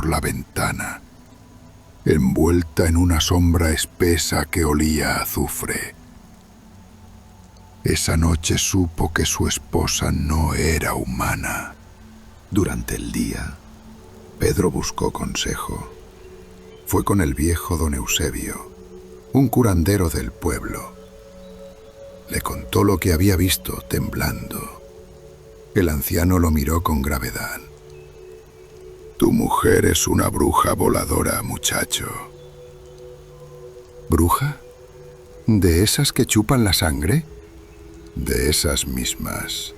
por la ventana, envuelta en una sombra espesa que olía a azufre. Esa noche supo que su esposa no era humana. Durante el día, Pedro buscó consejo. Fue con el viejo don Eusebio, un curandero del pueblo. Le contó lo que había visto, temblando. El anciano lo miró con gravedad. «Tu mujer es una bruja voladora, muchacho». ¿Bruja? ¿De esas que chupan la sangre? De esas mismas.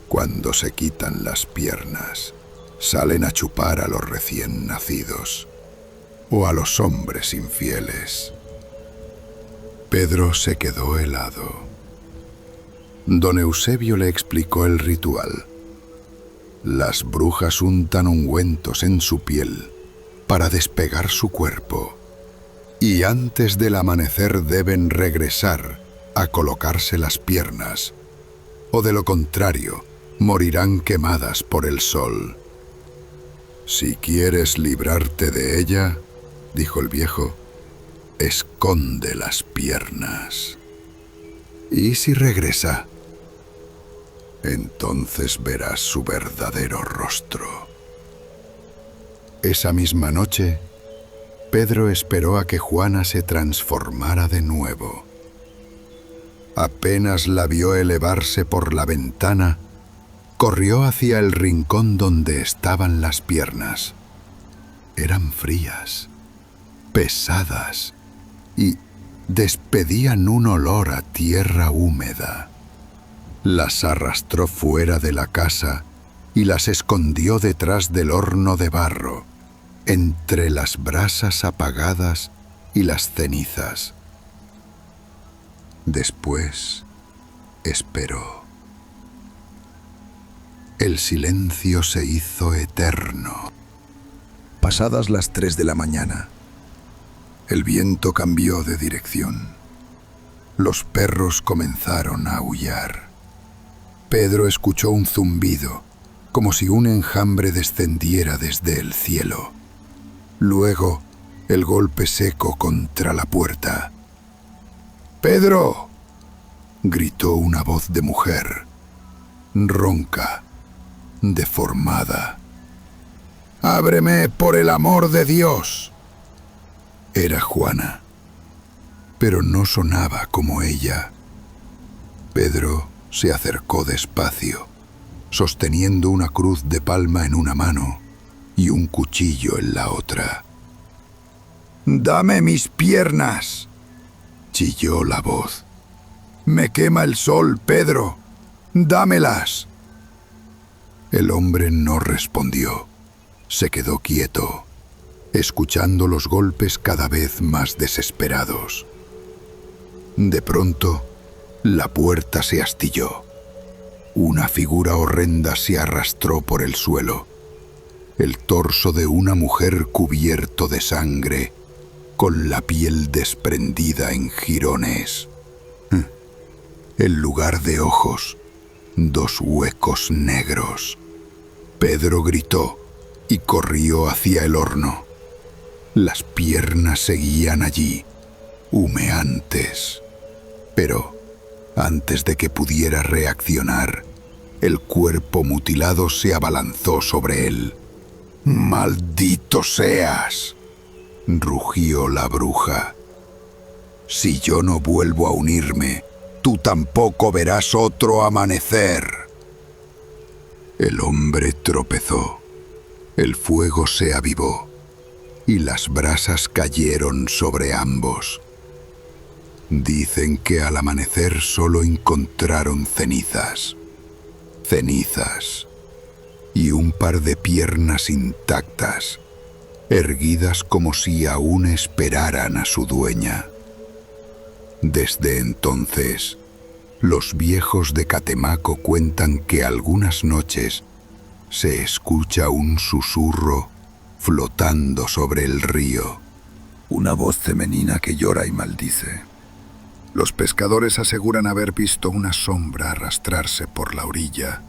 Cuando se quitan las piernas, salen a chupar a los recién nacidos o a los hombres infieles. Pedro se quedó helado. Don Eusebio le explicó el ritual. Las brujas untan ungüentos en su piel para despegar su cuerpo, y antes del amanecer deben regresar a colocarse las piernas, o de lo contrario, morirán quemadas por el sol. «Si quieres librarte de ella», dijo el viejo, «esconde las piernas. ¿Y si regresa? Entonces verás su verdadero rostro». Esa misma noche, Pedro esperó a que Juana se transformara de nuevo. Apenas la vio elevarse por la ventana, corrió hacia el rincón donde estaban las piernas. Eran frías, pesadas, y despedían un olor a tierra húmeda. Las arrastró fuera de la casa y las escondió detrás del horno de barro, entre las brasas apagadas y las cenizas. Después esperó. El silencio se hizo eterno. Pasadas las 3 de la mañana, el viento cambió de dirección. Los perros comenzaron a aullar. Pedro escuchó un zumbido, como si un enjambre descendiera desde el cielo. Luego, el golpe seco contra la puerta. «¡Pedro!», gritó una voz de mujer, ronca, deformada. «¡Ábreme, por el amor de Dios!». Era Juana, pero no sonaba como ella. Pedro se acercó despacio, sosteniendo una cruz de palma en una mano y un cuchillo en la otra. «¡Dame mis piernas!», chilló la voz. «Me quema el sol, Pedro. ¡Dámelas!». El hombre no respondió. Se quedó quieto, escuchando los golpes cada vez más desesperados. De pronto, la puerta se astilló. Una figura horrenda se arrastró por el suelo. El torso de una mujer cubierto de sangre, con la piel desprendida en jirones. En lugar de ojos, 2 huecos negros. Pedro gritó y corrió hacia el horno. Las piernas seguían allí, humeantes. Pero, antes de que pudiera reaccionar, el cuerpo mutilado se abalanzó sobre él. «¡Maldito seas!», rugió la bruja. «Si yo no vuelvo a unirme, tú tampoco verás otro amanecer». El hombre tropezó. El fuego se avivó y las brasas cayeron sobre ambos. Dicen que al amanecer solo encontraron cenizas. Cenizas y un par de piernas intactas, erguidas como si aún esperaran a su dueña. Desde entonces, los viejos de Catemaco cuentan que algunas noches se escucha un susurro flotando sobre el río. Una voz femenina que llora y maldice. Los pescadores aseguran haber visto una sombra arrastrarse por la orilla.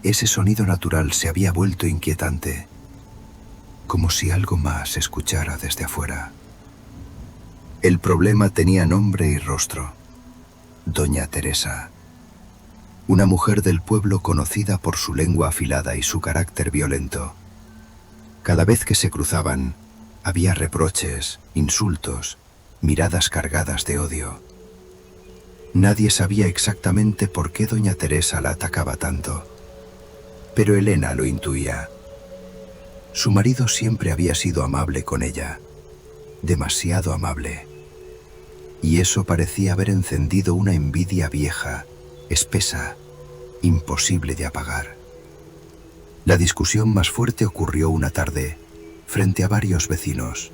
Ese sonido natural se había vuelto inquietante, como si algo más se escuchara desde afuera. El problema tenía nombre y rostro. Doña Teresa. Una mujer del pueblo conocida por su lengua afilada y su carácter violento. Cada vez que se cruzaban, había reproches, insultos, miradas cargadas de odio. Nadie sabía exactamente por qué doña Teresa la atacaba tanto, pero Elena lo intuía. Su marido siempre había sido amable con ella, demasiado amable, y eso parecía haber encendido una envidia vieja, espesa, imposible de apagar. La discusión más fuerte ocurrió una tarde, frente a varios vecinos.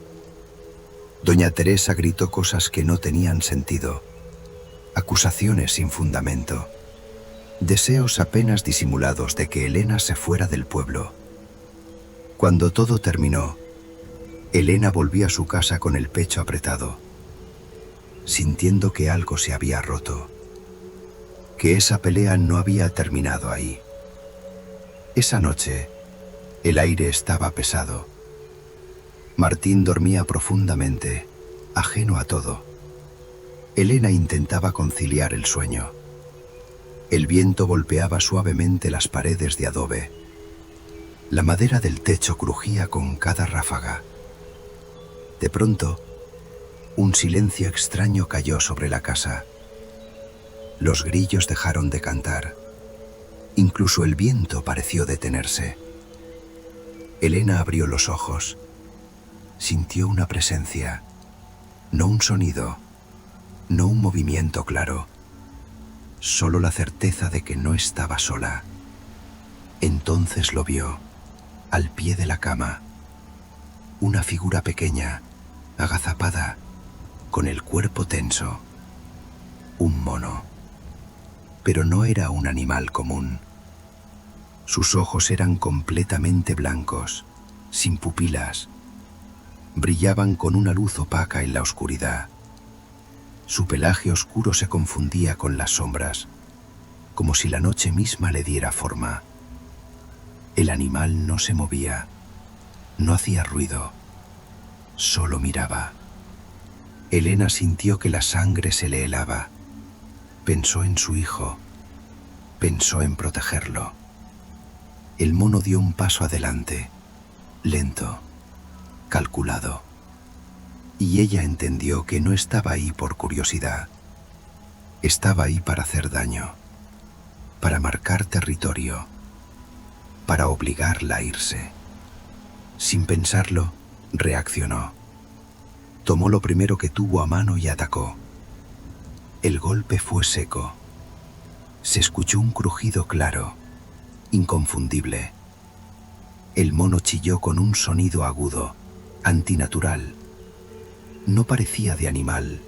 Doña Teresa gritó cosas que no tenían sentido, acusaciones sin fundamento, deseos apenas disimulados de que Elena se fuera del pueblo. Cuando todo terminó, Elena volvió a su casa con el pecho apretado, sintiendo que algo se había roto, que esa pelea no había terminado ahí. Esa noche, el aire estaba pesado. Martín dormía profundamente, ajeno a todo. Elena intentaba conciliar el sueño. El viento golpeaba suavemente las paredes de adobe. La madera del techo crujía con cada ráfaga. De pronto, un silencio extraño cayó sobre la casa. Los grillos dejaron de cantar. Incluso el viento pareció detenerse. Elena abrió los ojos. Sintió una presencia, no un sonido, no un movimiento claro, solo la certeza de que no estaba sola. Entonces lo vio, al pie de la cama, una figura pequeña, agazapada, con el cuerpo tenso. Un mono. Pero no era un animal común. Sus ojos eran completamente blancos, sin pupilas. Brillaban con una luz opaca en la oscuridad. Su pelaje oscuro se confundía con las sombras, como si la noche misma le diera forma. El animal no se movía, no hacía ruido, solo miraba. Elena sintió que la sangre se le helaba. Pensó en su hijo, pensó en protegerlo. El mono dio un paso adelante, lento, calculado, y ella entendió que no estaba ahí por curiosidad. Estaba ahí para hacer daño, para marcar territorio, para obligarla a irse. Sin pensarlo, reaccionó. Tomó lo primero que tuvo a mano y atacó. El golpe fue seco. Se escuchó un crujido claro, inconfundible. El mono chilló con un sonido agudo, antinatural. No parecía de animal,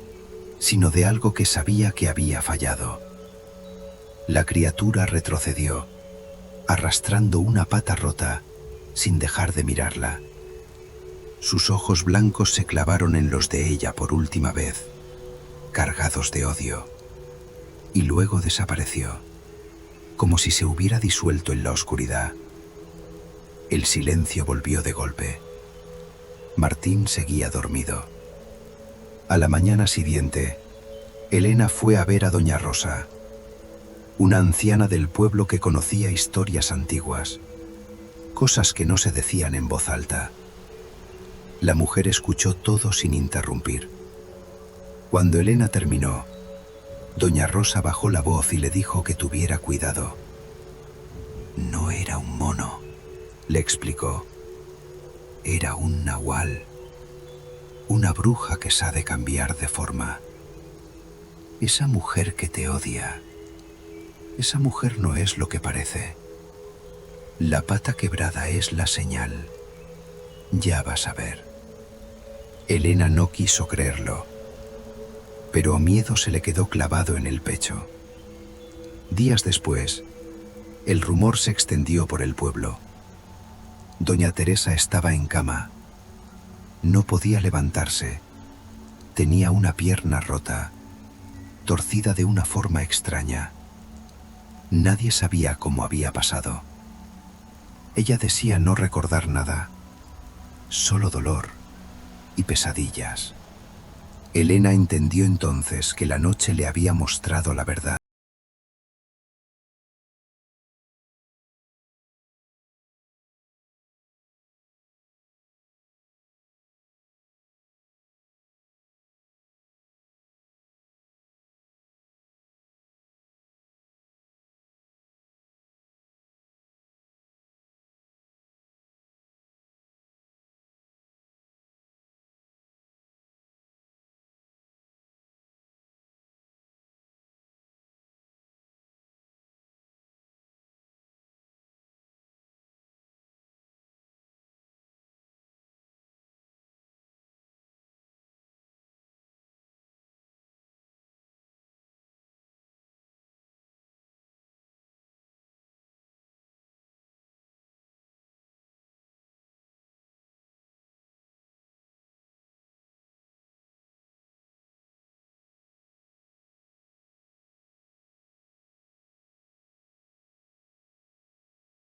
sino de algo que sabía que había fallado. La criatura retrocedió, arrastrando una pata rota, sin dejar de mirarla. Sus ojos blancos se clavaron en los de ella por última vez, cargados de odio, y luego desapareció, como si se hubiera disuelto en la oscuridad. El silencio volvió de golpe. Martín seguía dormido. A la mañana siguiente, Elena fue a ver a doña Rosa, una anciana del pueblo que conocía historias antiguas, cosas que no se decían en voz alta. La mujer escuchó todo sin interrumpir. Cuando Elena terminó, doña Rosa bajó la voz y le dijo que tuviera cuidado. No era un mono, le explicó. Era un nahual, una bruja que sabe cambiar de forma. Esa mujer que te odia, esa mujer no es lo que parece. La pata quebrada es la señal. Ya vas a ver. Elena no quiso creerlo, pero miedo se le quedó clavado en el pecho. Días después, el rumor se extendió por el pueblo. Doña Teresa estaba en cama. No podía levantarse. Tenía una pierna rota, torcida de una forma extraña. Nadie sabía cómo había pasado. Ella decía no recordar nada, solo dolor y pesadillas. Elena entendió entonces que la noche le había mostrado la verdad.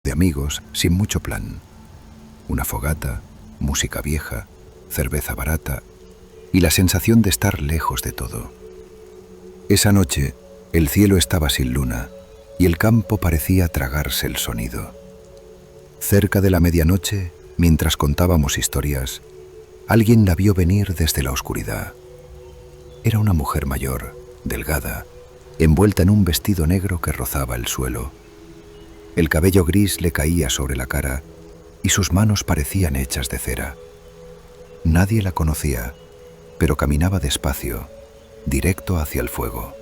De amigos, sin mucho plan. Una fogata, música vieja, cerveza barata y la sensación de estar lejos de todo. Esa noche, el cielo estaba sin luna y el campo parecía tragarse el sonido. Cerca de la medianoche, mientras contábamos historias, alguien la vio venir desde la oscuridad. Era una mujer mayor, delgada, envuelta en un vestido negro que rozaba el suelo. El cabello gris le caía sobre la cara y sus manos parecían hechas de cera. Nadie la conocía, pero caminaba despacio, directo hacia el fuego.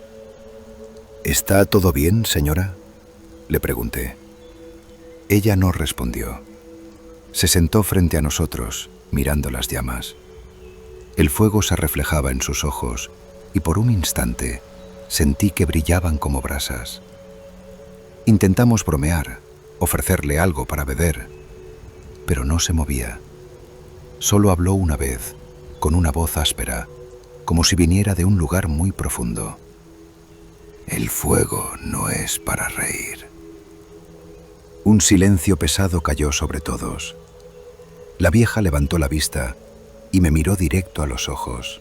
¿Está todo bien, señora?, le pregunté. Ella no respondió. Se sentó frente a nosotros, mirando las llamas. El fuego se reflejaba en sus ojos y por un instante sentí que brillaban como brasas. Intentamos bromear, ofrecerle algo para beber, pero no se movía. Solo habló una vez, con una voz áspera, como si viniera de un lugar muy profundo. El fuego no es para reír. Un silencio pesado cayó sobre todos. La vieja levantó la vista y me miró directo a los ojos.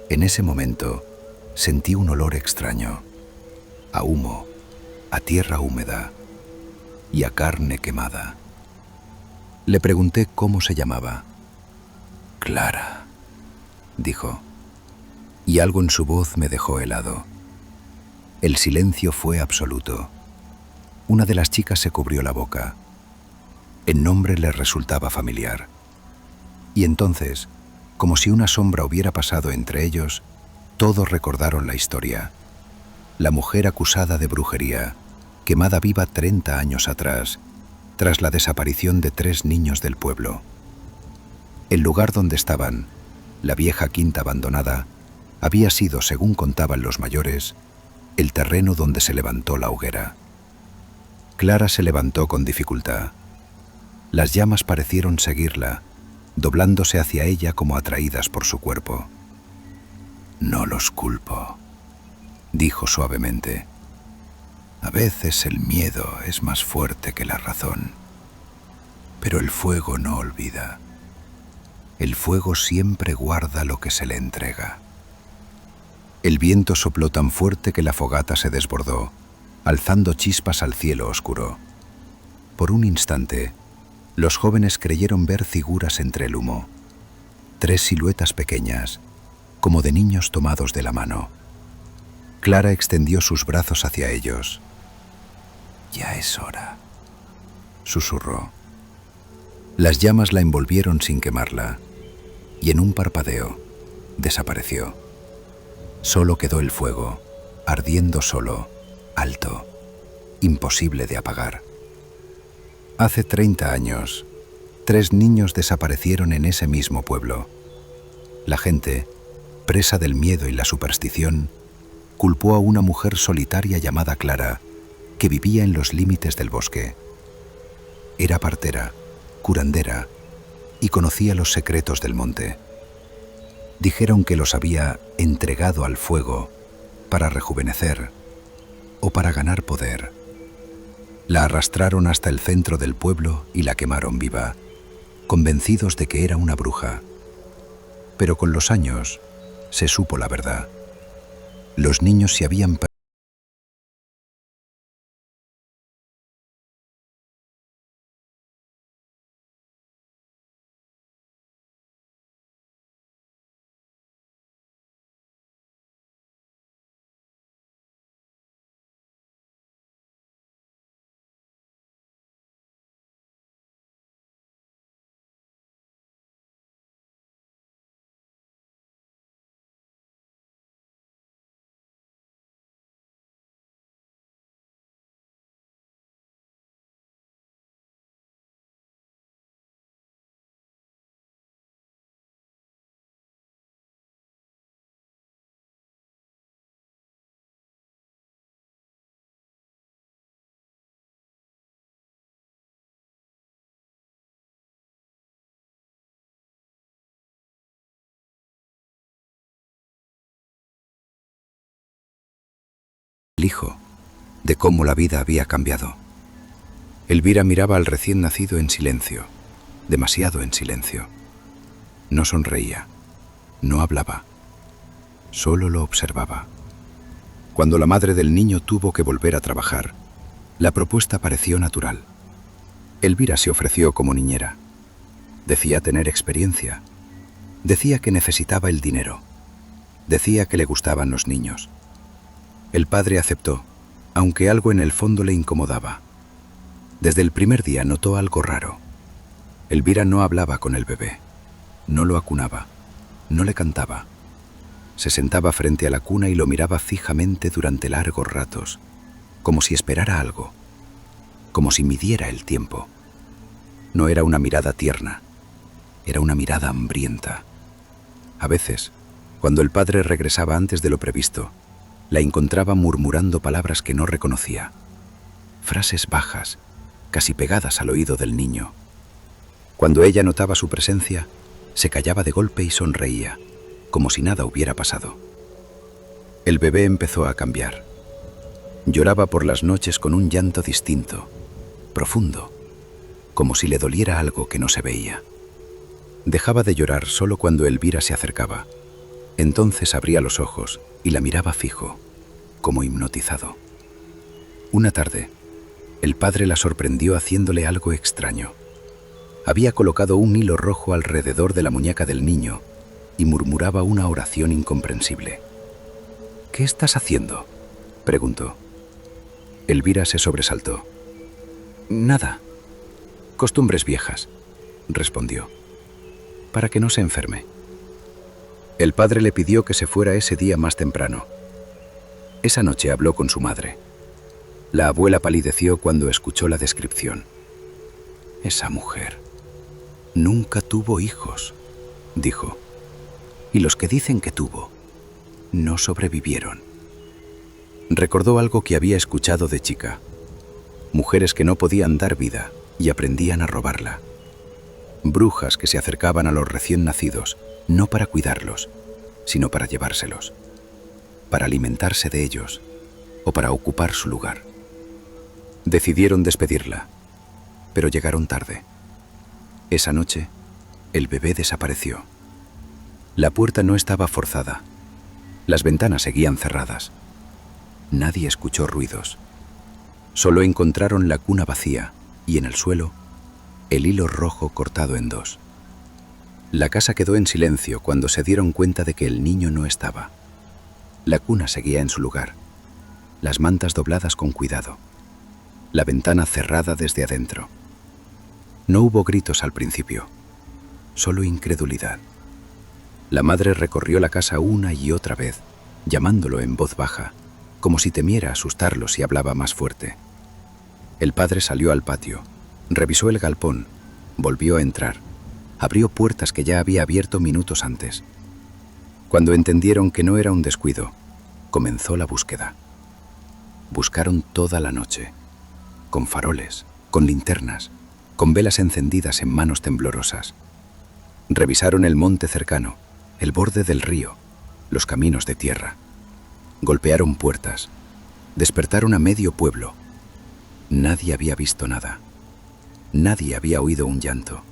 En ese momento sentí un olor extraño, a humo, a tierra húmeda y a carne quemada. Le pregunté cómo se llamaba. Clara, dijo, y algo en su voz me dejó helado. El silencio fue absoluto. Una de las chicas se cubrió la boca. El nombre le resultaba familiar. Y entonces, como si una sombra hubiera pasado entre ellos, todos recordaron la historia. La mujer acusada de brujería, quemada viva 30 años atrás, tras la desaparición de 3 niños del pueblo. El lugar donde estaban, la vieja quinta abandonada, había sido, según contaban los mayores, el terreno donde se levantó la hoguera. Clara se levantó con dificultad. Las llamas parecieron seguirla, doblándose hacia ella como atraídas por su cuerpo. No los culpo, dijo suavemente. A veces el miedo es más fuerte que la razón. Pero el fuego no olvida. El fuego siempre guarda lo que se le entrega. El viento sopló tan fuerte que la fogata se desbordó, alzando chispas al cielo oscuro. Por un instante, los jóvenes creyeron ver figuras entre el humo. 3 siluetas pequeñas, como de niños tomados de la mano. Clara extendió sus brazos hacia ellos. «Ya es hora», susurró. Las llamas la envolvieron sin quemarla, y en un parpadeo desapareció. Solo quedó el fuego, ardiendo solo, alto, imposible de apagar. Hace 30 años, 3 niños desaparecieron en ese mismo pueblo. La gente, presa del miedo y la superstición, culpó a una mujer solitaria llamada Clara, que vivía en los límites del bosque. Era partera, curandera, y conocía los secretos del monte. Dijeron que los había entregado al fuego para rejuvenecer, o para ganar poder. La arrastraron hasta el centro del pueblo y la quemaron viva, convencidos de que era una bruja. Pero con los años se supo la verdad. Los niños se habían el hijo de cómo la vida había cambiado. Elvira miraba al recién nacido en silencio, demasiado en silencio. No sonreía, no hablaba, solo lo observaba. Cuando la madre del niño tuvo que volver a trabajar, la propuesta pareció natural. Elvira se ofreció como niñera. Decía tener experiencia. Decía que necesitaba el dinero. Decía que le gustaban los niños. El padre aceptó, aunque algo en el fondo le incomodaba. Desde el primer día notó algo raro. Elvira no hablaba con el bebé, no lo acunaba, no le cantaba. Se sentaba frente a la cuna y lo miraba fijamente durante largos ratos, como si esperara algo, como si midiera el tiempo. No era una mirada tierna, era una mirada hambrienta. A veces, cuando el padre regresaba antes de lo previsto, la encontraba murmurando palabras que no reconocía, frases bajas, casi pegadas al oído del niño. Cuando ella notaba su presencia, se callaba de golpe y sonreía, como si nada hubiera pasado. El bebé empezó a cambiar. Lloraba por las noches con un llanto distinto, profundo, como si le doliera algo que no se veía. Dejaba de llorar solo cuando Elvira se acercaba. Entonces abría los ojos y la miraba fijo, como hipnotizado. Una tarde, el padre la sorprendió haciéndole algo extraño. Había colocado un hilo rojo alrededor de la muñeca del niño y murmuraba una oración incomprensible. «¿Qué estás haciendo?», preguntó. Elvira se sobresaltó. «Nada. Costumbres viejas», respondió. «Para que no se enferme». El padre le pidió que se fuera ese día más temprano. Esa noche habló con su madre. La abuela palideció cuando escuchó la descripción. «Esa mujer nunca tuvo hijos», dijo. «Y los que dicen que tuvo, no sobrevivieron». Recordó algo que había escuchado de chica. Mujeres que no podían dar vida y aprendían a robarla. Brujas que se acercaban a los recién nacidos, no para cuidarlos, sino para llevárselos, para alimentarse de ellos o para ocupar su lugar. Decidieron despedirla, pero llegaron tarde. Esa noche, el bebé desapareció. La puerta no estaba forzada. Las ventanas seguían cerradas. Nadie escuchó ruidos. Solo encontraron la cuna vacía y en el suelo, el hilo rojo cortado en dos. La casa quedó en silencio cuando se dieron cuenta de que el niño no estaba. La cuna seguía en su lugar, las mantas dobladas con cuidado, la ventana cerrada desde adentro. No hubo gritos al principio, solo incredulidad. La madre recorrió la casa una y otra vez, llamándolo en voz baja, como si temiera asustarlo si hablaba más fuerte. El padre salió al patio, revisó el galpón, volvió a entrar. Abrió puertas que ya había abierto minutos antes. Cuando entendieron que no era un descuido, comenzó la búsqueda. Buscaron toda la noche, con faroles, con linternas, con velas encendidas en manos temblorosas. Revisaron el monte cercano, el borde del río, los caminos de tierra. Golpearon puertas. Despertaron a medio pueblo. Nadie había visto nada. Nadie había oído un llanto.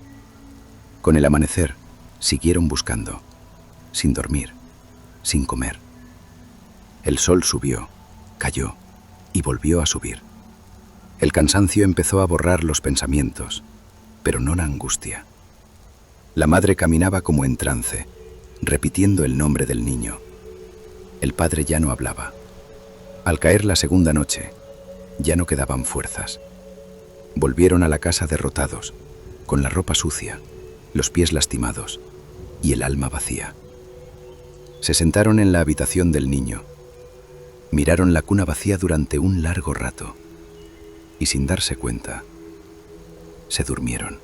Con el amanecer, siguieron buscando, sin dormir, sin comer. El sol subió, cayó y volvió a subir. El cansancio empezó a borrar los pensamientos, pero no la angustia. La madre caminaba como en trance, repitiendo el nombre del niño. El padre ya no hablaba. Al caer la segunda noche, ya no quedaban fuerzas. Volvieron a la casa derrotados, con la ropa sucia, los pies lastimados y el alma vacía. Se sentaron en la habitación del niño. Miraron la cuna vacía durante un largo rato y, sin darse cuenta, se durmieron.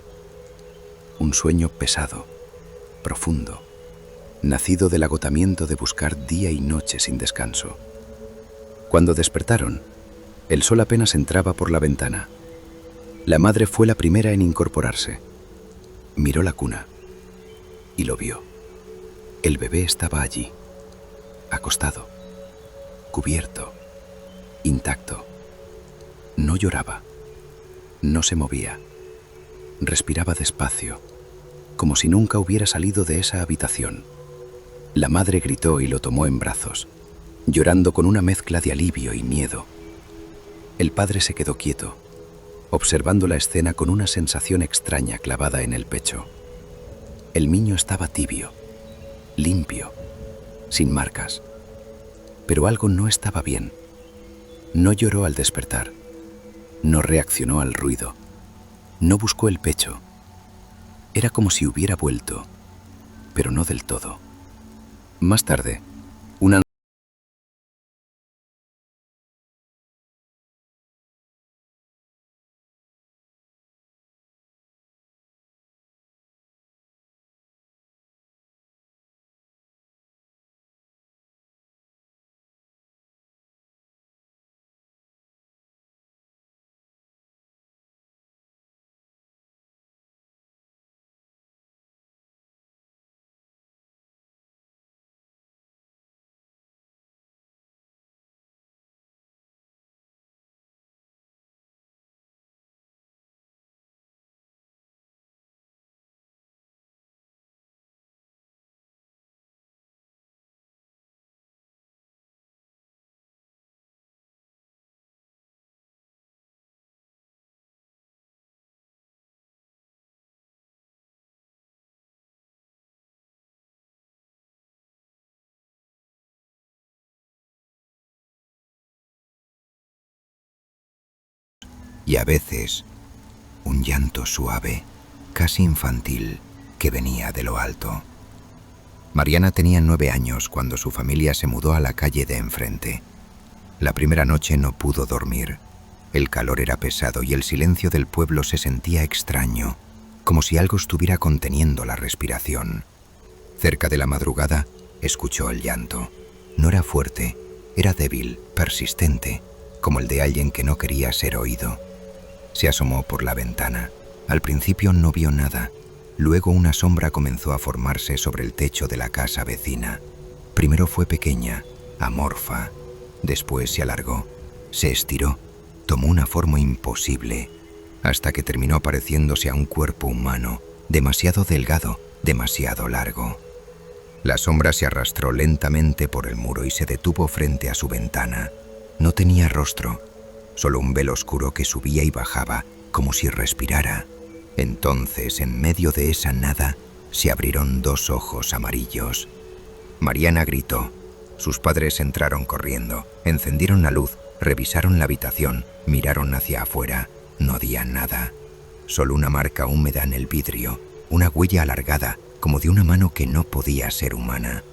Un sueño pesado, profundo, nacido del agotamiento de buscar día y noche sin descanso. Cuando despertaron, el sol apenas entraba por la ventana. La madre fue la primera en incorporarse. Miró la cuna y lo vio. El bebé estaba allí, acostado, cubierto, intacto. No lloraba, no se movía, respiraba despacio, como si nunca hubiera salido de esa habitación. La madre gritó y lo tomó en brazos, llorando con una mezcla de alivio y miedo. El padre se quedó quieto, observando la escena con una sensación extraña clavada en el pecho. El niño estaba tibio, limpio, sin marcas. Pero algo no estaba bien. No lloró al despertar, no reaccionó al ruido, no buscó el pecho. Era como si hubiera vuelto, pero no del todo. Más tarde, una y a veces un llanto suave, casi infantil, que venía de lo alto. Mariana tenía 9 años cuando su familia se mudó a la calle de enfrente. La primera noche no pudo dormir. El calor era pesado y el silencio del pueblo se sentía extraño, como si algo estuviera conteniendo la respiración. Cerca de la madrugada, escuchó el llanto. No era fuerte, era débil, persistente, como el de alguien que no quería ser oído. Se asomó por la ventana. Al principio no vio nada. Luego una sombra comenzó a formarse sobre el techo de la casa vecina. Primero fue pequeña, amorfa. Después se alargó, se estiró, tomó una forma imposible, hasta que terminó pareciéndose a un cuerpo humano, demasiado delgado, demasiado largo. La sombra se arrastró lentamente por el muro y se detuvo frente a su ventana. No tenía rostro, solo un velo oscuro que subía y bajaba, como si respirara. Entonces, en medio de esa nada, se abrieron 2 ojos amarillos. Mariana gritó. Sus padres entraron corriendo, encendieron la luz, revisaron la habitación, miraron hacia afuera. No había nada. Solo una marca húmeda en el vidrio, una huella alargada, como de una mano que no podía ser humana.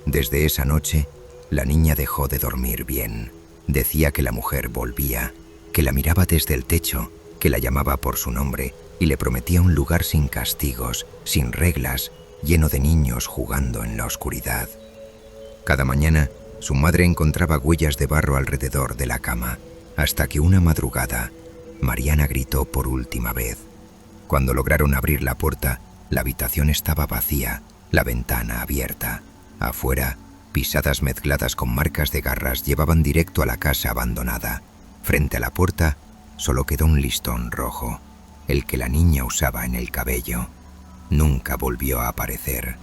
Desde esa noche, la niña dejó de dormir bien. Decía que la mujer volvía, que la miraba desde el techo, que la llamaba por su nombre y le prometía un lugar sin castigos, sin reglas, lleno de niños jugando en la oscuridad. Cada mañana, su madre encontraba huellas de barro alrededor de la cama, hasta que una madrugada, Mariana gritó por última vez. Cuando lograron abrir la puerta, la habitación estaba vacía, la ventana abierta. Afuera, Pisadas mezcladas con marcas de garras llevaban directo a la casa abandonada. Frente a la puerta solo quedó un listón rojo, el que la niña usaba en el cabello. Nunca volvió a aparecer.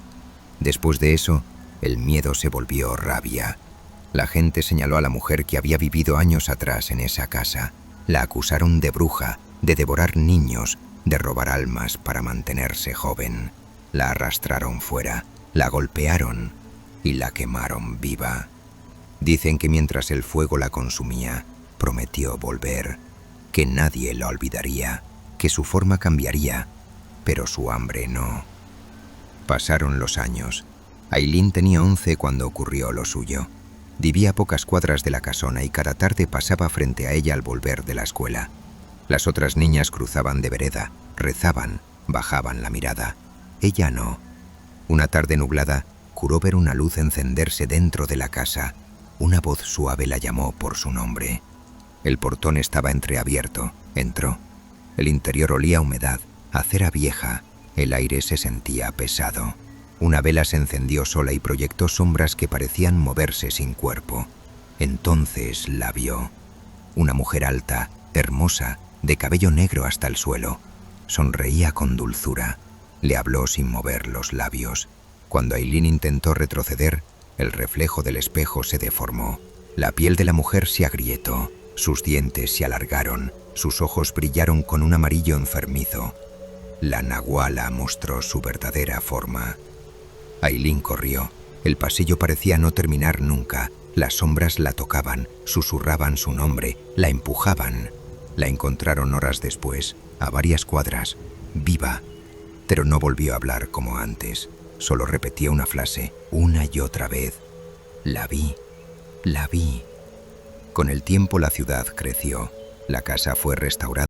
Después de eso, el miedo se volvió rabia. La gente señaló a la mujer que había vivido años atrás en esa casa. La acusaron de bruja, de devorar niños, de robar almas para mantenerse joven. La arrastraron fuera, la golpearon y la quemaron viva. Dicen que mientras el fuego la consumía, prometió volver, que nadie la olvidaría, que su forma cambiaría, pero su hambre no. Pasaron los años. Aileen tenía 11 cuando ocurrió lo suyo. Vivía a pocas cuadras de la casona y cada tarde pasaba frente a ella al volver de la escuela. Las otras niñas cruzaban de vereda, rezaban, bajaban la mirada. Ella no. Una tarde nublada, juró ver una luz encenderse dentro de la casa. Una voz suave la llamó por su nombre. El portón estaba entreabierto. Entró. El interior olía a humedad, a cera vieja. El aire se sentía pesado. Una vela se encendió sola y proyectó sombras que parecían moverse sin cuerpo. Entonces la vio. Una mujer alta, hermosa, de cabello negro hasta el suelo. Sonreía con dulzura. Le habló sin mover los labios. Cuando Aileen intentó retroceder, el reflejo del espejo se deformó. La piel de la mujer se agrietó, sus dientes se alargaron, sus ojos brillaron con un amarillo enfermizo. La nahuala mostró su verdadera forma. Aileen corrió. El pasillo parecía no terminar nunca. Las sombras la tocaban, susurraban su nombre, la empujaban. La encontraron horas después, a varias cuadras, viva, pero no volvió a hablar como antes. Solo repetía una frase, una y otra vez. La vi, la vi. Con el tiempo la ciudad creció. La casa fue restaurada.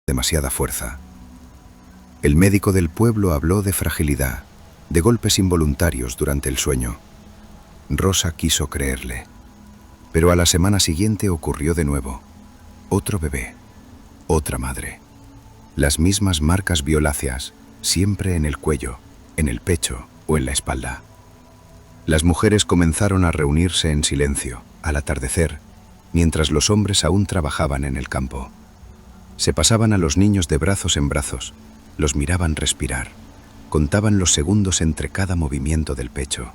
Demasiada fuerza. El médico del pueblo habló de fragilidad, de golpes involuntarios durante el sueño. Rosa quiso creerle, pero a la semana siguiente ocurrió de nuevo. Otro bebé, otra madre. Las mismas marcas violáceas, siempre en el cuello, en el pecho o en la espalda. Las mujeres comenzaron a reunirse en silencio, al atardecer, mientras los hombres aún trabajaban en el campo. Se pasaban a los niños de brazos en brazos, los miraban respirar, contaban los segundos entre cada movimiento del pecho.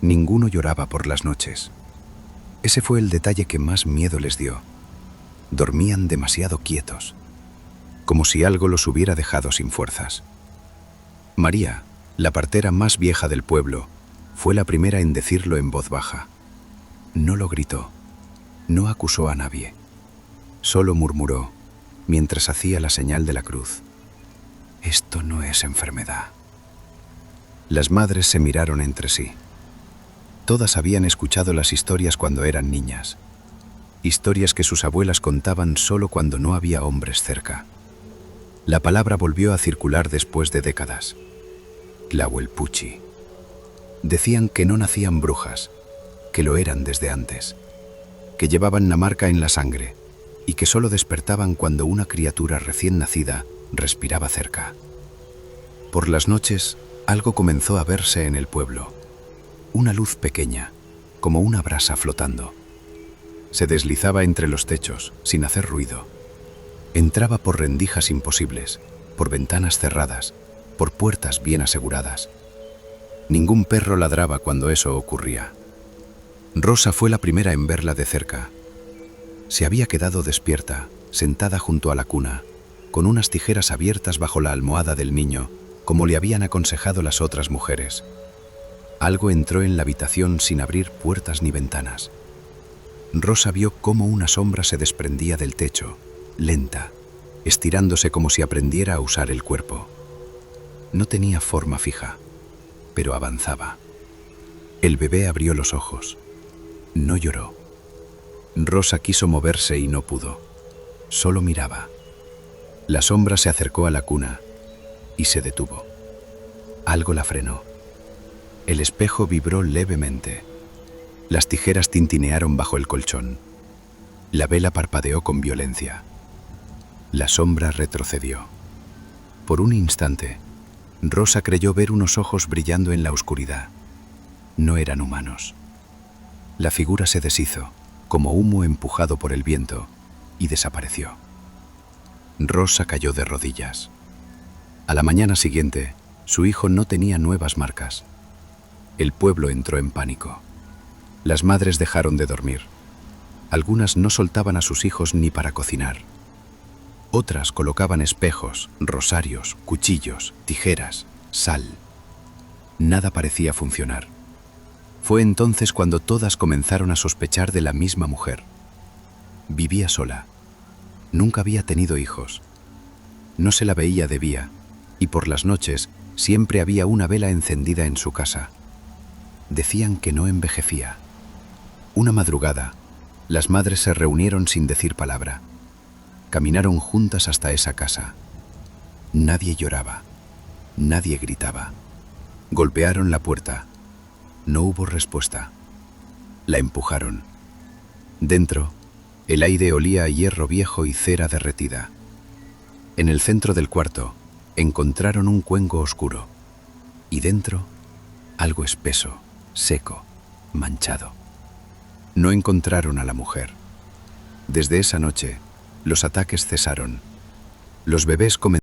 Ninguno lloraba por las noches. Ese fue el detalle que más miedo les dio. Dormían demasiado quietos, como si algo los hubiera dejado sin fuerzas. María, la partera más vieja del pueblo, fue la primera en decirlo en voz baja. No lo gritó, no acusó a nadie, solo murmuró, mientras hacía la señal de la cruz. Esto no es enfermedad. Las madres se miraron entre sí. Todas habían escuchado las historias cuando eran niñas. Historias que sus abuelas contaban solo cuando no había hombres cerca. La palabra volvió a circular después de décadas. Tlahuelpuchi. Decían que no nacían brujas, que lo eran desde antes, que llevaban la marca en la sangre, y que solo despertaban cuando una criatura recién nacida respiraba cerca. Por las noches, algo comenzó a verse en el pueblo. Una luz pequeña, como una brasa flotando. Se deslizaba entre los techos, sin hacer ruido. Entraba por rendijas imposibles, por ventanas cerradas, por puertas bien aseguradas. Ningún perro ladraba cuando eso ocurría. Rosa fue la primera en verla de cerca. Se había quedado despierta, sentada junto a la cuna, con unas tijeras abiertas bajo la almohada del niño, como le habían aconsejado las otras mujeres. Algo entró en la habitación sin abrir puertas ni ventanas. Rosa vio cómo una sombra se desprendía del techo, lenta, estirándose como si aprendiera a usar el cuerpo. No tenía forma fija, pero avanzaba. El bebé abrió los ojos. No lloró. Rosa quiso moverse y no pudo. Solo miraba. La sombra se acercó a la cuna y se detuvo. Algo la frenó. El espejo vibró levemente. Las tijeras tintinearon bajo el colchón. La vela parpadeó con violencia. La sombra retrocedió. Por un instante, Rosa creyó ver unos ojos brillando en la oscuridad. No eran humanos. La figura se deshizo, como humo empujado por el viento, y desapareció. Rosa cayó de rodillas. A la mañana siguiente, su hijo no tenía nuevas marcas. El pueblo entró en pánico. Las madres dejaron de dormir. Algunas no soltaban a sus hijos ni para cocinar. Otras colocaban espejos, rosarios, cuchillos, tijeras, sal. Nada parecía funcionar. Fue entonces cuando todas comenzaron a sospechar de la misma mujer. Vivía sola. Nunca había tenido hijos. No se la veía de día, y por las noches siempre había una vela encendida en su casa. Decían que no envejecía. Una madrugada, las madres se reunieron sin decir palabra. Caminaron juntas hasta esa casa. Nadie lloraba. Nadie gritaba. Golpearon la puerta. No hubo respuesta. La empujaron. Dentro, el aire olía a hierro viejo y cera derretida. En el centro del cuarto, encontraron un cuenco oscuro. Y dentro, algo espeso, seco, manchado. No encontraron a la mujer. Desde esa noche, los ataques cesaron. Los bebés comenzaron.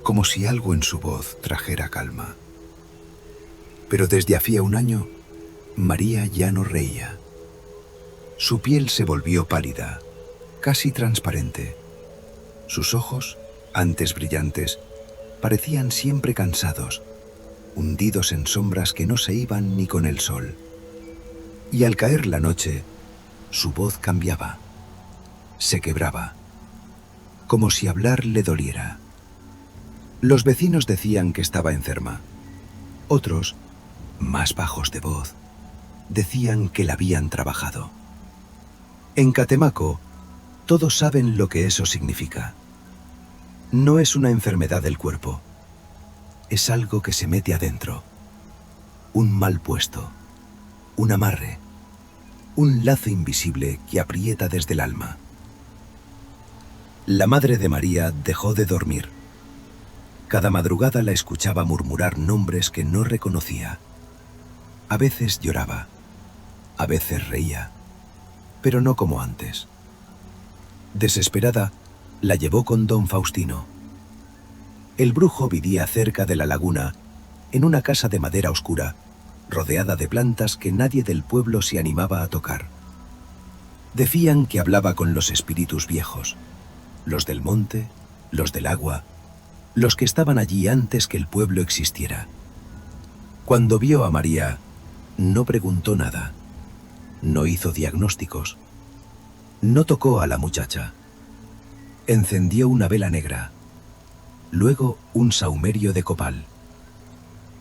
Como si algo en su voz trajera calma. Pero desde hacía un año, María ya no reía. Su piel se volvió pálida, casi transparente. Sus ojos, antes brillantes, parecían siempre cansados, hundidos en sombras que no se iban ni con el sol. Y al caer la noche, su voz cambiaba, se quebraba, como si hablar le doliera. Los vecinos decían que estaba enferma. Otros, más bajos de voz, decían que la habían trabajado. En Catemaco, todos saben lo que eso significa. No es una enfermedad del cuerpo. Es algo que se mete adentro. Un mal puesto, un amarre, un lazo invisible que aprieta desde el alma. La madre de María dejó de dormir. Cada madrugada la escuchaba murmurar nombres que no reconocía. A veces lloraba, a veces reía, pero no como antes. Desesperada, la llevó con don Faustino. El brujo vivía cerca de la laguna, en una casa de madera oscura, rodeada de plantas que nadie del pueblo se animaba a tocar. Decían que hablaba con los espíritus viejos, los del monte, los del agua, los que estaban allí antes que el pueblo existiera. Cuando vio a María, no preguntó nada, no hizo diagnósticos, no tocó a la muchacha. Encendió una vela negra, luego un sahumerio de copal.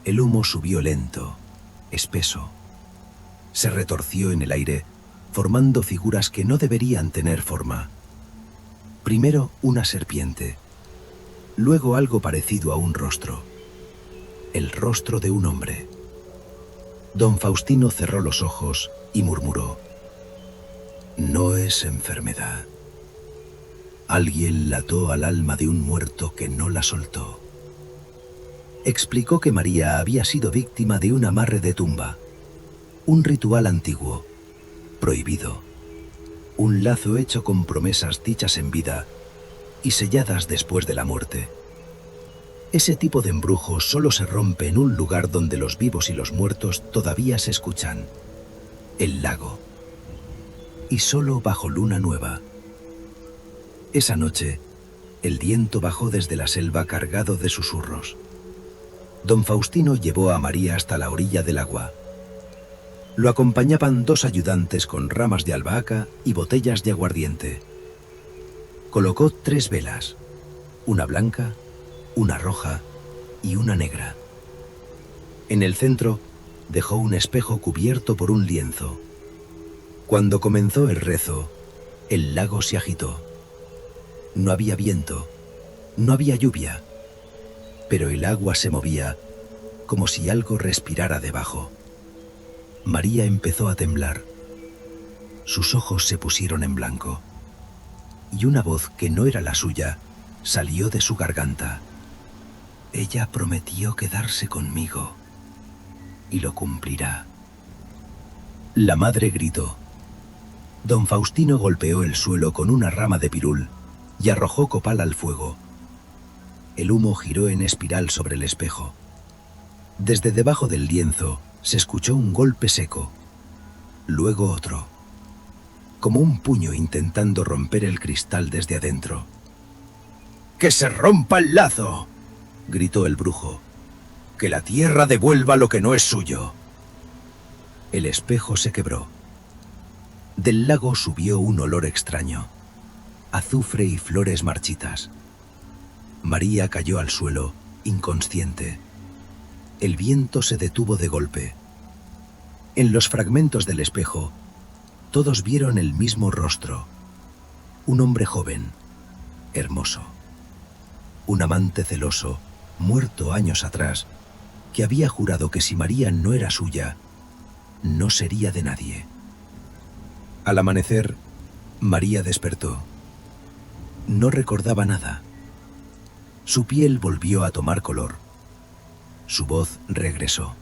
El humo subió lento, espeso. Se retorció en el aire, formando figuras que no deberían tener forma. Primero una serpiente, luego algo parecido a un rostro. El rostro de un hombre. Don Faustino cerró los ojos y murmuró: «No es enfermedad. Alguien la ató al alma de un muerto que no la soltó». Explicó que María había sido víctima de un amarre de tumba, un ritual antiguo, prohibido, un lazo hecho con promesas dichas en vida y selladas después de la muerte. Ese tipo de embrujo solo se rompe en un lugar donde los vivos y los muertos todavía se escuchan: el lago. Y solo bajo luna nueva. Esa noche, el viento bajó desde la selva cargado de susurros. Don Faustino llevó a María hasta la orilla del agua. Lo acompañaban 2 ayudantes con ramas de albahaca y botellas de aguardiente. Colocó 3 velas, una blanca, una roja y una negra. En el centro dejó un espejo cubierto por un lienzo. Cuando comenzó el rezo, el lago se agitó. No había viento, no había lluvia, pero el agua se movía como si algo respirara debajo. María empezó a temblar. Sus ojos se pusieron en blanco y una voz que no era la suya salió de su garganta. Ella prometió quedarse conmigo y lo cumplirá. La madre gritó. Don Faustino golpeó el suelo con una rama de pirul y arrojó copal al fuego. El humo giró en espiral sobre el espejo. Desde debajo del lienzo se escuchó un golpe seco, luego otro, como un puño intentando romper el cristal desde adentro. «¡Que se rompa el lazo!», gritó el brujo. «¡Que la tierra devuelva lo que no es suyo!». El espejo se quebró. Del lago subió un olor extraño, azufre y flores marchitas. María cayó al suelo, inconsciente. El viento se detuvo de golpe. En los fragmentos del espejo, todos vieron el mismo rostro. Un hombre joven, hermoso. Un amante celoso, muerto años atrás, que había jurado que si María no era suya, no sería de nadie. Al amanecer, María despertó. No recordaba nada. Su piel volvió a tomar color. Su voz regresó.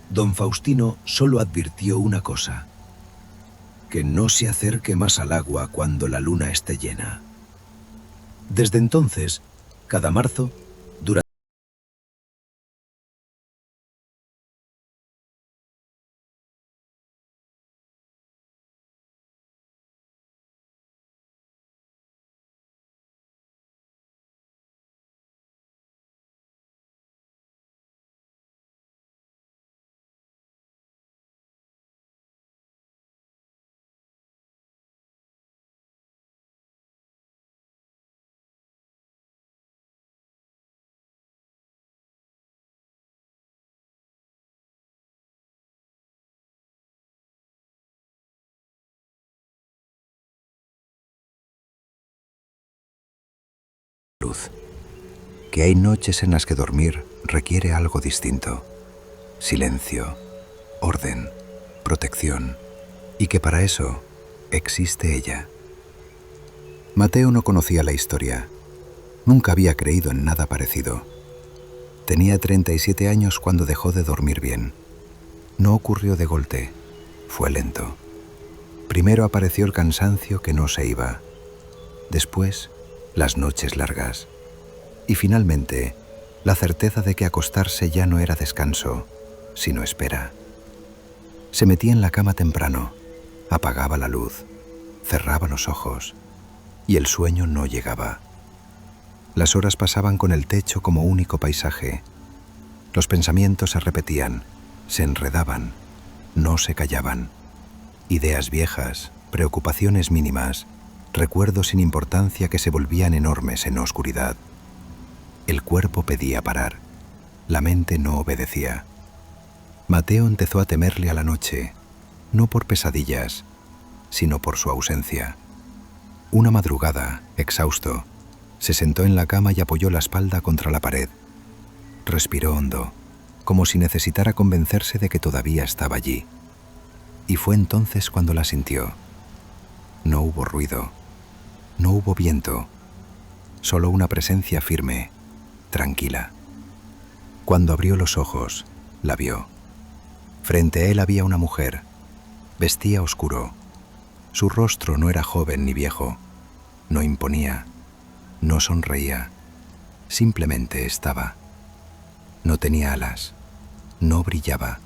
Don Faustino solo advirtió una cosa: que no se acerque más al agua cuando la luna esté llena. Desde entonces, cada marzo, durante luz, que hay noches en las que dormir requiere algo distinto: silencio, orden, protección, y que para eso existe ella. Mateo no conocía la historia, nunca había creído en nada parecido. Tenía 37 años cuando dejó de dormir bien. No ocurrió de golpe, fue lento. Primero apareció el cansancio que no se iba, después las noches largas, y finalmente la certeza de que acostarse ya no era descanso, sino espera. Se metía en la cama temprano, apagaba la luz, cerraba los ojos y el sueño no llegaba. Las horas pasaban con el techo como único paisaje. Los pensamientos se repetían, se enredaban, no se callaban. Ideas viejas, preocupaciones mínimas, recuerdos sin importancia que se volvían enormes en la oscuridad. El cuerpo pedía parar, la mente no obedecía. Mateo empezó a temerle a la noche, no por pesadillas, sino por su ausencia. Una madrugada, exhausto, se sentó en la cama y apoyó la espalda contra la pared. Respiró hondo, como si necesitara convencerse de que todavía estaba allí. Y fue entonces cuando la sintió. No hubo ruido, no hubo viento, solo una presencia firme, tranquila. Cuando abrió los ojos, la vio. Frente a él había una mujer. Vestía oscuro. Su rostro no era joven ni viejo. No imponía. No sonreía. Simplemente estaba. No tenía alas. No brillaba.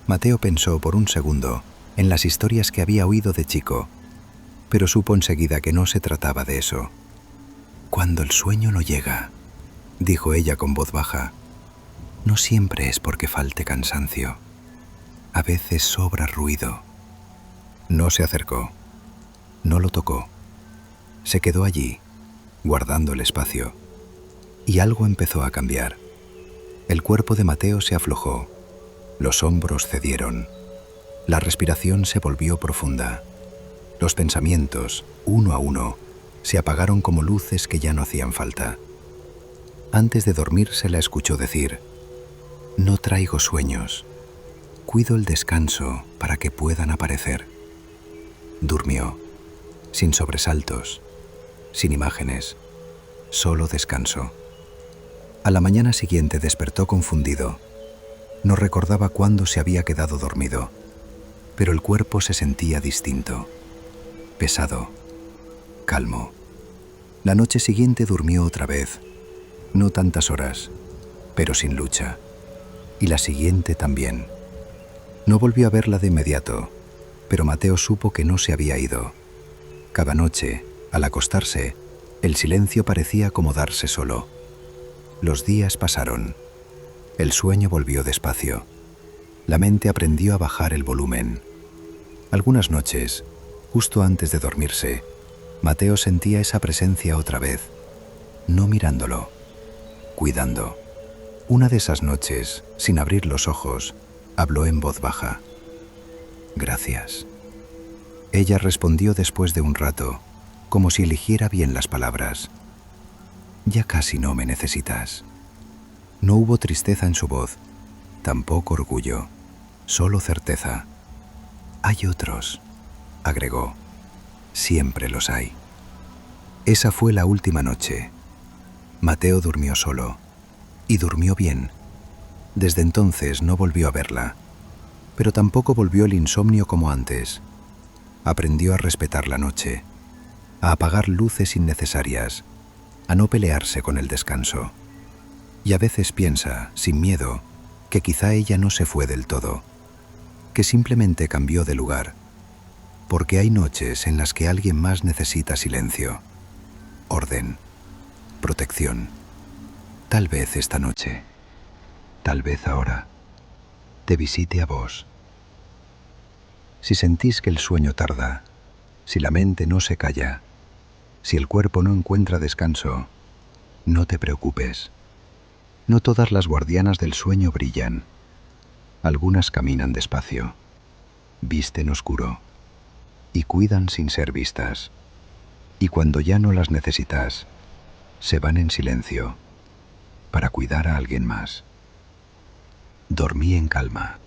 Mateo pensó por un segundo en las historias que había oído de chico, pero supo enseguida que no se trataba de eso. «Cuando el sueño no llega», dijo ella con voz baja, «no siempre es porque falte cansancio. A veces sobra ruido». No se acercó. No lo tocó. Se quedó allí, guardando el espacio. Y algo empezó a cambiar. El cuerpo de Mateo se aflojó. Los hombros cedieron. La respiración se volvió profunda. Los pensamientos, uno a uno, se apagaron como luces que ya no hacían falta. Antes de dormir se la escuchó decir: «No traigo sueños. Cuido el descanso para que puedan aparecer». Durmió, sin sobresaltos, sin imágenes, solo descanso. A la mañana siguiente despertó confundido. No recordaba cuándo se había quedado dormido, pero el cuerpo se sentía distinto, pesado, calmo. La noche siguiente durmió otra vez, no tantas horas, pero sin lucha. Y la siguiente también. No volvió a verla de inmediato, pero Mateo supo que no se había ido. Cada noche, al acostarse, el silencio parecía acomodarse solo. Los días pasaron. El sueño volvió despacio. La mente aprendió a bajar el volumen. Algunas noches, justo antes de dormirse, Mateo sentía esa presencia otra vez, no mirándolo, cuidando. Una de esas noches, sin abrir los ojos, habló en voz baja: «Gracias». Ella respondió después de un rato, como si eligiera bien las palabras: «Ya casi no me necesitas». No hubo tristeza en su voz, tampoco orgullo, solo certeza. «Hay otros», agregó. «Siempre los hay». Esa fue la última noche. Mateo durmió solo, y durmió bien. Desde entonces no volvió a verla, pero tampoco volvió el insomnio como antes. Aprendió a respetar la noche, a apagar luces innecesarias, a no pelearse con el descanso. Y a veces piensa, sin miedo, que quizá ella no se fue del todo, que simplemente cambió de lugar, porque hay noches en las que alguien más necesita silencio, orden, protección. Tal vez esta noche, tal vez ahora, te visite a vos. Si sentís que el sueño tarda, si la mente no se calla, si el cuerpo no encuentra descanso, no te preocupes. No todas las guardianas del sueño brillan. Algunas caminan despacio, visten oscuro y cuidan sin ser vistas. Y cuando ya no las necesitas, se van en silencio para cuidar a alguien más. Dormí en calma.